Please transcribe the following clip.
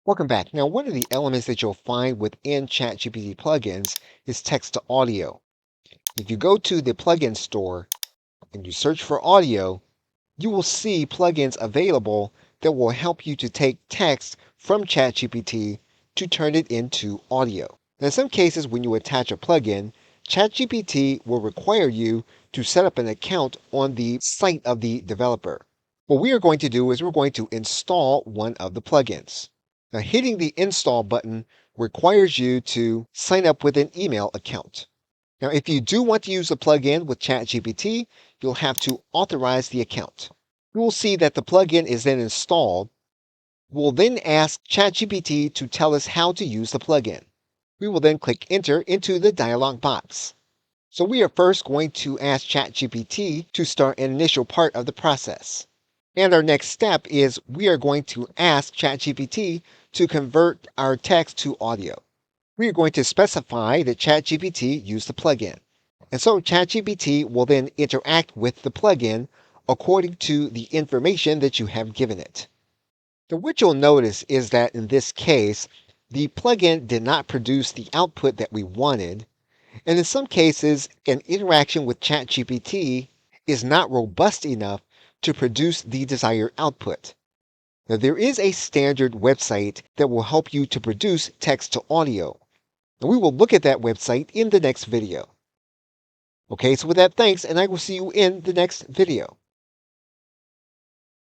Welcome back. Now, one of the elements that you'll find within ChatGPT plugins is text to audio. If you go to the plugin store and you search for audio, you will see plugins available that will help you to take text from ChatGPT to turn it into audio. Now, in some cases, when you attach a plugin, ChatGPT will require you to set up an account on the site of the developer. What we are going to do is we're going to install one of the plugins. Now, hitting the install button requires you to sign up with an email account. Now, if you do want to use a plugin with ChatGPT, you'll have to authorize the account. You will see that the plugin is then installed. We'll then ask ChatGPT to tell us how to use the plugin. We will then click enter into the dialog box. So we are first going to ask ChatGPT to start an initial part of the process. And our next step is we are going to ask ChatGPT to convert our text to audio. We are going to specify that ChatGPT use the plugin. And so ChatGPT will then interact with the plugin according to the information that you have given it. Now, what you'll notice is that in this case, the plugin did not produce the output that we wanted. And in some cases, an interaction with ChatGPT is not robust enough to produce the desired output. Now, there is a standard website that will help you to produce text to audio. And we will look at that website in the next video. Okay, so with that, thanks, and I will see you in the next video.